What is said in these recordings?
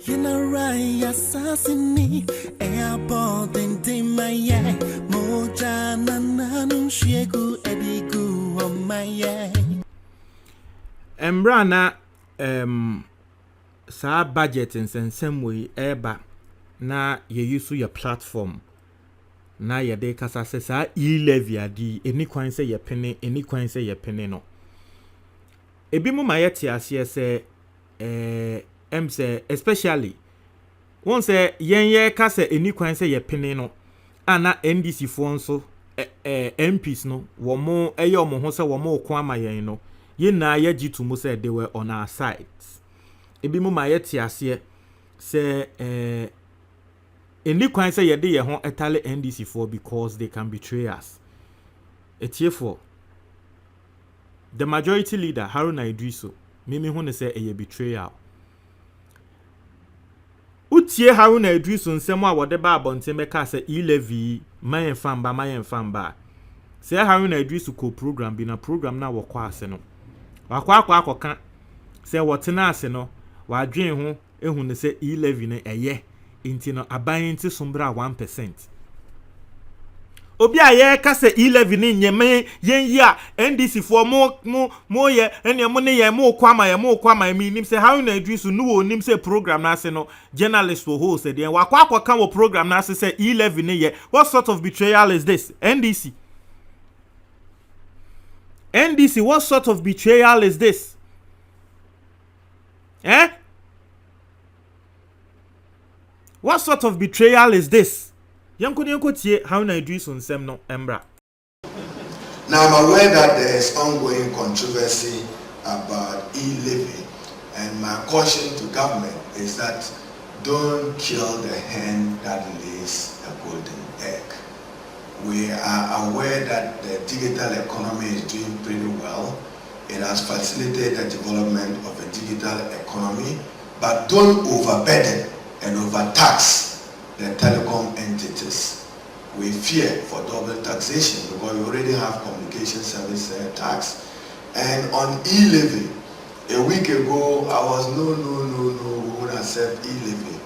Yinarai assassini airport in my moja nananu shegu edigu on my Embrana sa budget in some way eba na ye use your platform na ye de kasa se sa e-levy adi eni kwan se ye pene eni kwan se ye pene no ebi mu ma ye ti ase se say especially won say yen ye kasa eni kwan se ye pene no ana NDC fo nso MPs no wo mo eyo mo ho se wo mo ko ama yen no ye na ye gitu mo say they were on our side ebi mu ma ye ti ase se eni kwan say ye de ye ho etale NDC for because they can betray us. Etiefo the majority leader Haruna Idrisu mimi hu ne say eye betrayal. Utie Haruna Idrisu nsem a wode ba abonte meka say e-levy mayen famba say Haruna Idrisu ko program bi na program na wo kwa ase no wakwa akoka say wotena ase no wadwen ho ehu ne say e-levy ne eye inti no aban nti sombra 1%. Obi aye ka se e-levy ni nyeme yen yi a NDC fo mo ye ene mo ne ye mo kwama mi nim se how na Idrisu no wo nim se program na se no journalist wo ho se de wakwa kan wo program na se e-levy ni ye. What sort of betrayal is this? NDC, what sort of betrayal is this? What sort of betrayal is this? Yanko tie how na Idrisu nsem no embra. Now I'm aware that there is ongoing controversy about e-levy, and my caution to government is that don't kill the hen that lays a golden egg. We are aware that the digital economy is doing pretty well. It has facilitated the development of a digital economy, but don't overburden and overtax the telecom entities. We fear for double taxation because we already have communication service tax. And on e-levy, a week ago I was no, we won't accept e-levy.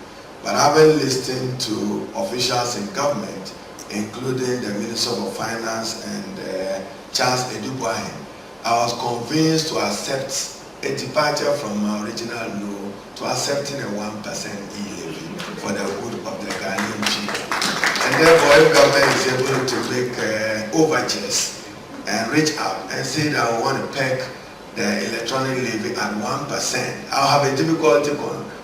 But having listened to officials in government, including the Minister of Finance and Charles Edubuahin, I was convinced to accept a departure from my original law to accepting a 1% e-levy for the good of the Ghanaian people. And therefore, if government is able to make overtures and reach out and say that I want to peg the electronic levy at 1%, I'll have a difficulty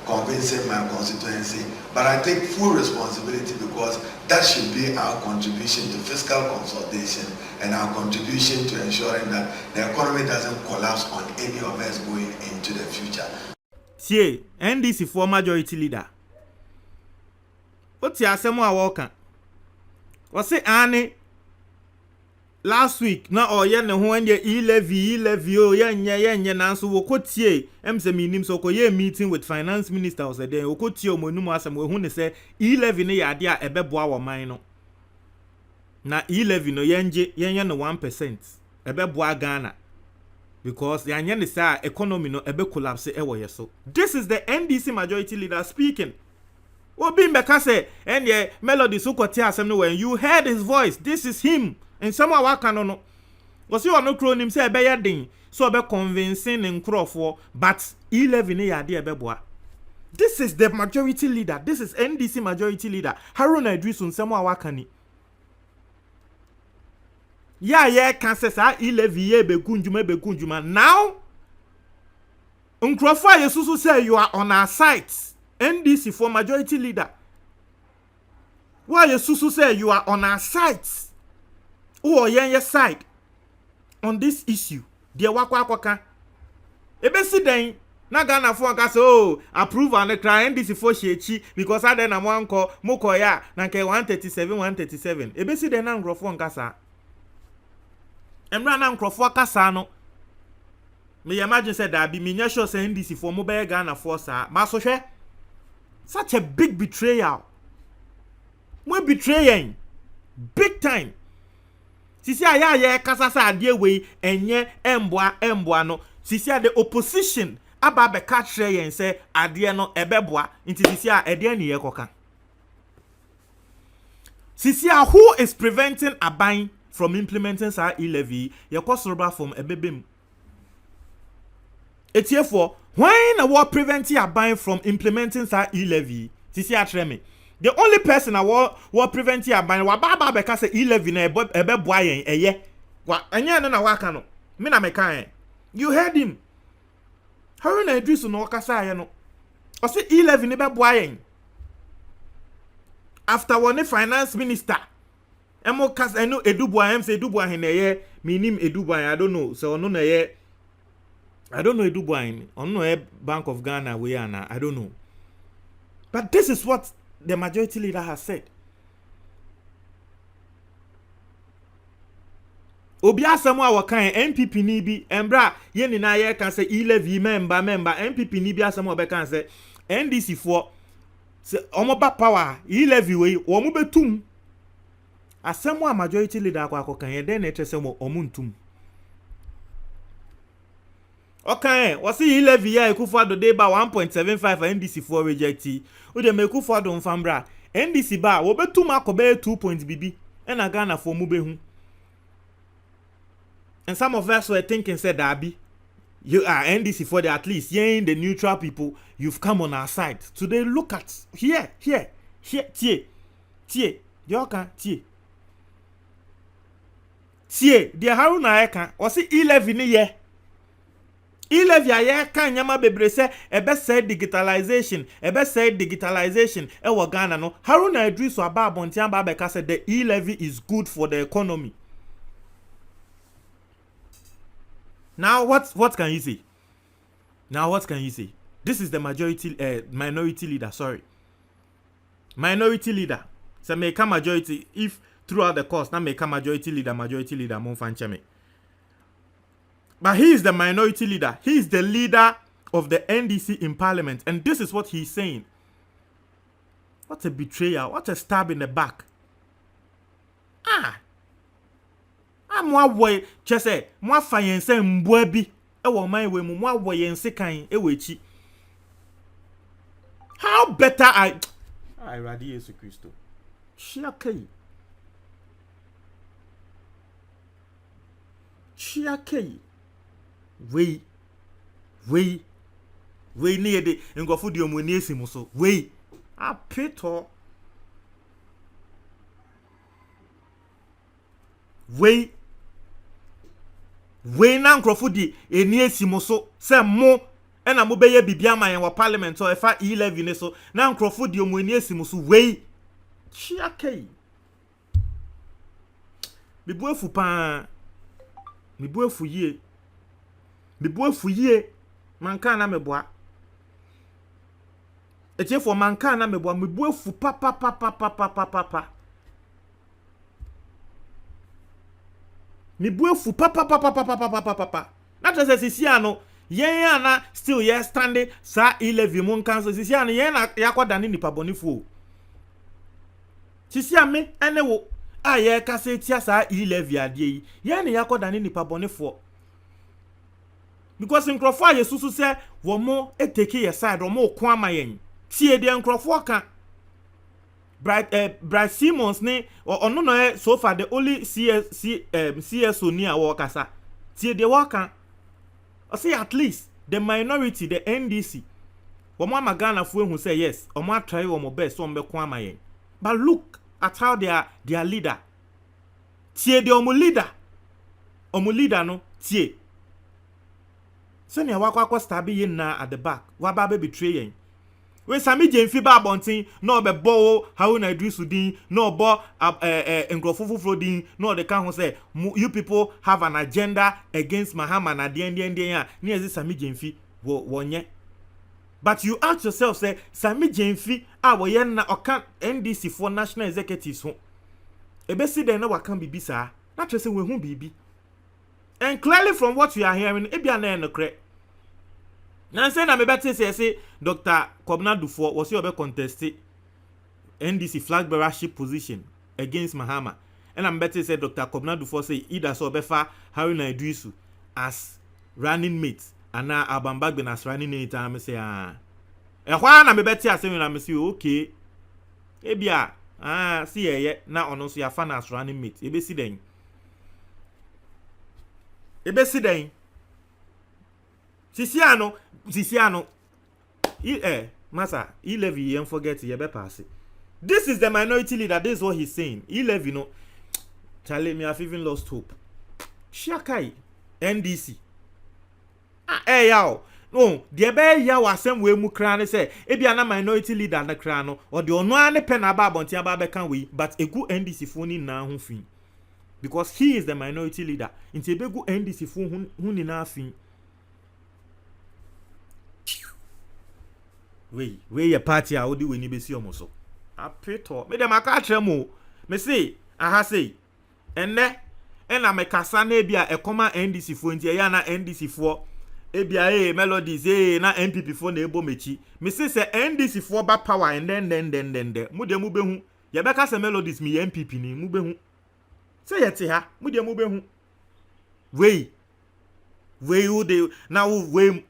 convincing my constituency, but I take full responsibility because that should be our contribution to fiscal consolidation and our contribution to ensuring that the economy doesn't collapse on any of us going into the future. See, NDC for majority leader. What's your asemo walker? Was say Annie last week na oye ne ho anye e-levy o yenye nanso wokotie emse minim so koye meeting with finance minister o say den wokotie omonum asem we hu ne say e-levy ne yade a ebeboa wo man no na e-levy no yenye no 1% ebeboa Ghana because yanye ne say economy no ebe collapse ewo yeso. This is the NDC majority leader speaking. Obi mbeka say enye Melody Sukwati asem no when you heard his voice, this is him. And someone waka no was you no crow him say ebe den so be convincing nkrofo but e-levy ne yade ebeboa. This is the majority leader. This is NDC majority leader Haruna Idrisu nsemo waka ni ya kan say sa e-levy ye begunjuma now nkrofo ayesusu say you are on our side. NDC for majority leader why ayesusu say you are on our side. Who yen side on this issue? Dear wakwa ebesi den na Ghana for nka say oh approve and cry NDC for shechi because I den am wan call moko ya na nke 137 ebesi den na nkrofo nka sa emra na nkrofo aka sa no me imagine say that be me nya sure say NDC for mo be Ghana for sa ma so hwe such a big betrayal. We betraying big time. Sisi aya kasa sa ade we enye emboa no. Sisi the opposition aba be catch yen say ade no ebeboa nti sisi a ede ne yekoka sisi a who is preventing Aban from implementing sa e-levy yekosoroba from ebebem etiefo when na what preventing Aban from implementing sa e-levy sisi atreme the only person that what preventing Aban wa baba be ka say e-levy na ebeboa yen eye wa anya no na waka no me na me kan you heard him Haruna Idrisu no kasa ye no o say e-levy ne beboa yen after one finance minister emo kas eno edubua em say edubua he na ye minim edubua I don't know so ono na ye I don't know edubua he ono e Bank of Ghana we ana I don't know but this is what the majority leader has said. Obi asemu a wakan MPP ni bi embra ye ni na ye kan say e-levy member MPP ni bi asemu obekan say NDC for se omoba power e-levy we omo betum asemu a majority leader akwa ye den na trese mo omuntum okay wasi e-levy ya Akufo-Addo dey ba 1.75 NDC for reject o de Akufo-Addo mfambra NDC ba wo betum akobe 2 point bibi na Ghana for mu behu. And some of us were thinking, said Dabi, you are NDC for the at least, the neutral people, you've come on our side. Today, look at here, tie, Yoka, tie, the Haruna Eka, was it e-levy ni ye? E-levy aye kan nyama bebre se ebe say digitalization, ewa Ghana no. Haruna Idrisu aba abontian ba beka said the e-levy is good for the economy. Now what can you say? This is the minority leader, sorry. Minority leader. So make a majority if throughout the course now make a majority leader mon fanchame. But he is the minority leader. He is the leader of the NDC in parliament and this is what he's saying. What a betrayal, what a stab in the back. Mwa boy chese mwa fa yense mbwa bi ewo man we mu mwa boy yense kan ewechi how better I radi Yesu Kristo chiakei we ni ede ngofu di omoni esimu so we apeto we na nkrofo di eni esimo so se mo na mo beye bibia man wa parliament o efa e-levy ne so na nkrofo di omo eni esimo so we chiakei bibu efu yie manka na meboa etiefo manka na meboa bibu efu papa Mibuefu papa. Not as a Siciano, Yana still yes standing, sa e-levy mon council Siciano, Yana yakwa danini pabonifu. Siciame, anewo, aye kase tia sa e-levy adye, Yana yakwa danini pabonifu. Because in Crawford, Yesusu say, Womo e take your side, or more kwama yen. Tie de Crawford can. Bright Simmons ne or no so far the only CSO near Wakasa. See the worker. I say at least the minority, the NDC. Wama Ghana who say yes, or ma try or best on be kwama. But look at how their leader. See the omu leader no tie. So near wakwa stabi yin na at the back. Wababe betraying. We Sami Jemfi ba bontin no be bo Haruna Idrisu din no bo nkrofofofro din no the kan ho say you people have an agenda against Mahama na den ya ni ezi Sami Jemfi wonye. But you ask yourself say Sami Jemfi wo ye na oka NDC for national executives ho ebesi den na waka bibi saa na trese we hu bibi and clearly from what we are hearing ebia na enokre. Now say na me better say Dr. Kwabena Dufo was your contested NDC flag bearership position against Mahama. And I'm better say Dr. Kwabena Dufo say either so befa Haruna Idrisu as running mate ana abambag be na srani ne time say ah ehwa na me beti asem na me say okay ebia see ye na ono so ya fa na srani mate ebesi den sisi ano masa E-Levy you forget you be pass. This is the minority leader. This is what he's saying. E-Levy no Charlie, me have even lost hope. Shakai NDC yaw no de be yaw asem we mu kra ne say ebia na minority leader na kra no or de ono ane pen aba abonti aba be kan we but egu NDC fo ni na ho fin because he is the minority leader inti ebegu NDC fo hu ni na fin we your party a odi we ni be si omo so apeto me dem aka kire mo me say aha say enne na me kasa na ebia ekoma NDC fo nti ya na NDC fo ebia melodies na MPP fo na ebo mechi me say NDC fo ba power and then mu de mu behu ye be kasa melodies mi MPP ni mu behu say yete ha mu de mu behu we who de now we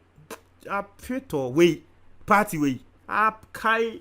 apeto we party we up kai